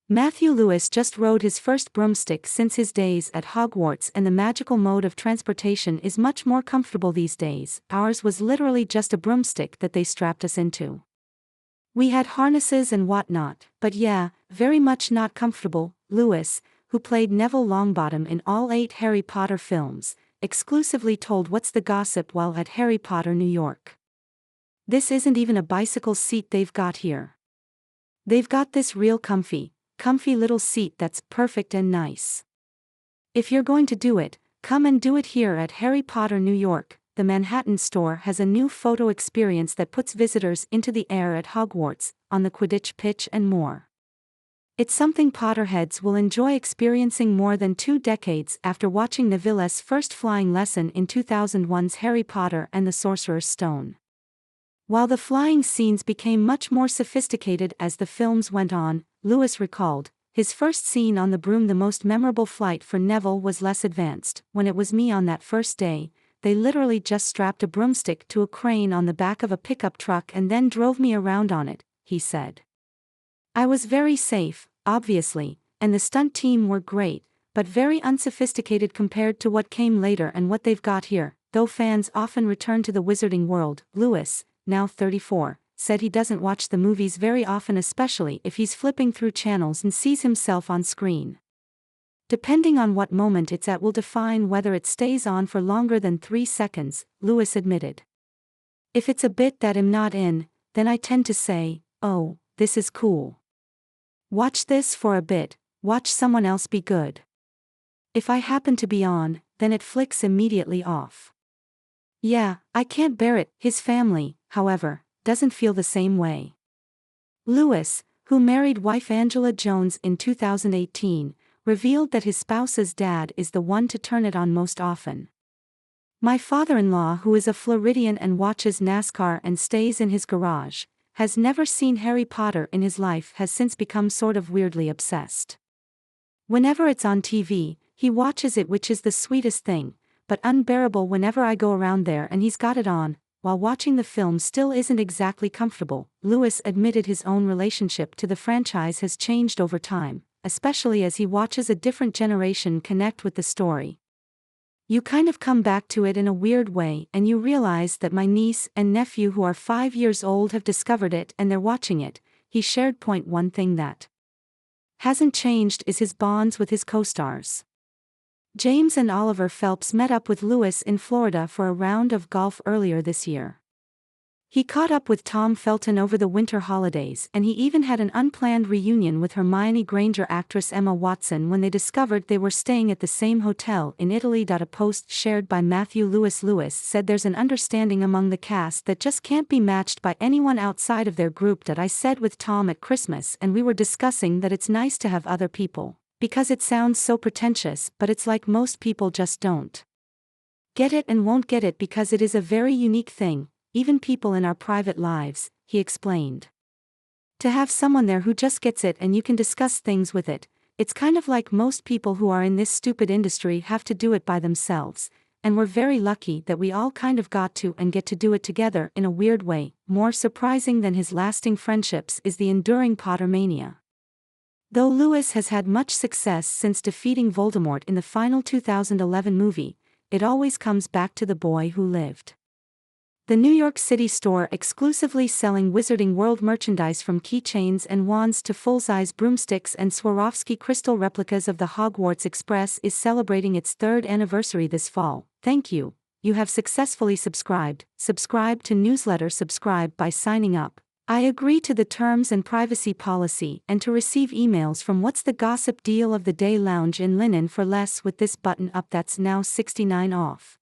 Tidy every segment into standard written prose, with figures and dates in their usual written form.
Matthew Lewis just rode his first broomstick since his days at Hogwarts, and the magical mode of transportation is much more comfortable these days. Ours was literally just a broomstick that they strapped us into. We had harnesses and whatnot, but yeah, very much not comfortable. Lewis, who played Neville Longbottom in all 8 Harry Potter films, exclusively told What's the Gossip while at Harry Potter New York. This isn't even a bicycle seat they've got here. They've got this real comfy little seat that's perfect and nice. If you're going to do it, come and do it here at Harry Potter New York. The Manhattan store has a new photo experience that puts visitors into the air at Hogwarts, on the Quidditch pitch and more. It's something Potterheads will enjoy experiencing more than 2 decades after watching Neville's first flying lesson in 2001's Harry Potter and the Sorcerer's Stone. While the flying scenes became much more sophisticated as the films went on, Lewis recalled, his first scene on the broom. The most memorable flight for Neville was less advanced. When it was me on that first day, they literally just strapped a broomstick to a crane on the back of a pickup truck and then drove me around on it, he said. I was very safe, obviously, and the stunt team were great, but very unsophisticated compared to what came later and what they've got here. Though fans often return to the Wizarding World, Lewis, now 34, said he doesn't watch the movies very often, especially if he's flipping through channels and sees himself on screen. Depending on what moment it's at will define whether it stays on for longer than 3 seconds, Lewis admitted. If it's a bit that I'm not in, then I tend to say, oh, this is cool. Watch this for a bit, watch someone else be good. If I happen to be on, then it flicks immediately off. Yeah, I can't bear it. His family, however, doesn't feel the same way. Lewis, who married wife Angela Jones in 2018, revealed that his spouse's dad is the one to turn it on most often. My father-in-law, who is a Floridian and watches NASCAR and stays in his garage, has never seen Harry Potter in his life, has since become sort of weirdly obsessed. Whenever it's on TV, he watches it, which is the sweetest thing, but unbearable whenever I go around there and he's got it on, while watching the film still isn't exactly comfortable. Lewis admitted his own relationship to the franchise has changed over time, especially as he watches a different generation connect with the story. You kind of come back to it in a weird way, and you realize that my niece and nephew, who are 5 years old, have discovered it and they're watching it, he shared. One thing that hasn't changed is his bonds with his co-stars. James and Oliver Phelps met up with Lewis in Florida for a round of golf earlier this year. He caught up with Tom Felton over the winter holidays, and he even had an unplanned reunion with Hermione Granger actress Emma Watson when they discovered they were staying at the same hotel in Italy. A post shared by Matthew Lewis said, there's an understanding among the cast that just can't be matched by anyone outside of their group. I said with Tom at Christmas, and we were discussing that it's nice to have other people, because it sounds so pretentious, but it's like most people just don't get it and won't get it because it is a very unique thing, even people in our private lives, he explained. To have someone there who just gets it and you can discuss things with it, it's kind of like most people who are in this stupid industry have to do it by themselves, and we're very lucky that we all kind of got to and get to do it together in a weird way. More surprising than his lasting friendships is the enduring Pottermania. Though Lewis has had much success since defeating Voldemort in the final 2011 movie, it always comes back to the boy who lived. The New York City store, exclusively selling Wizarding World merchandise from keychains and wands to full-size broomsticks and Swarovski crystal replicas of the Hogwarts Express, is celebrating its 3rd anniversary this fall. Thank you. You have successfully subscribed. Subscribe to newsletter. Subscribe by signing up. I agree to the terms and privacy policy and to receive emails from What's the Gossip deal of the day. Lounge in linen for less with this button up that's now 69 off.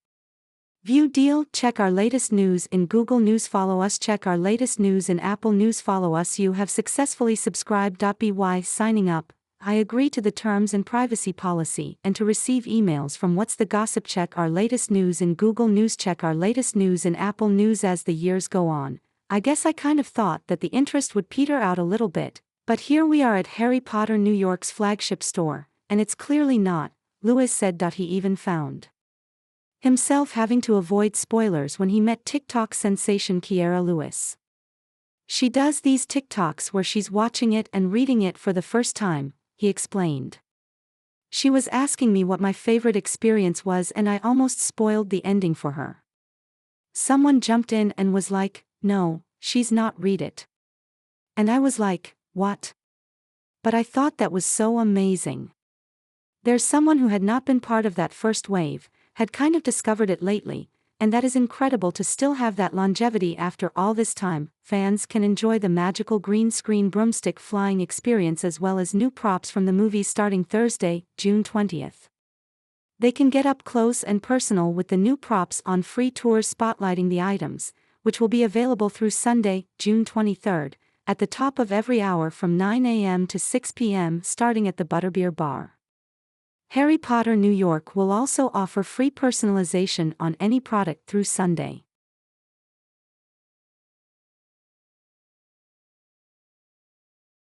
View deal. Check our latest news in Google News. Follow us. Check our latest news in Apple News. Follow us. You have successfully subscribed. By signing up, I agree to the terms and privacy policy and to receive emails from What's the Gossip. Check our latest news in Google News. Check our latest news in Apple News. As the years go on, I guess I kind of thought that the interest would peter out a little bit, but here we are at Harry Potter New York's flagship store, and it's clearly not, Lewis said. He even found himself having to avoid spoilers when he met TikTok sensation Kiara Lewis. She does these TikToks where she's watching it and reading it for the first time, he explained. She was asking me what my favorite experience was and I almost spoiled the ending for her. Someone jumped in and was like, "No, she's not read it." And I was like, "What?" But I thought that was so amazing. There's someone who had not been part of that first wave, had kind of discovered it lately, and that is incredible to still have that longevity after all this time. Fans can enjoy the magical green screen broomstick flying experience as well as new props from the movie starting Thursday, June 20th. They can get up close and personal with the new props on free tours spotlighting the items, which will be available through Sunday, June 23rd, at the top of every hour from 9 a.m. to 6 p.m. starting at the Butterbeer Bar. Harry Potter New York will also offer free personalization on any product through Sunday.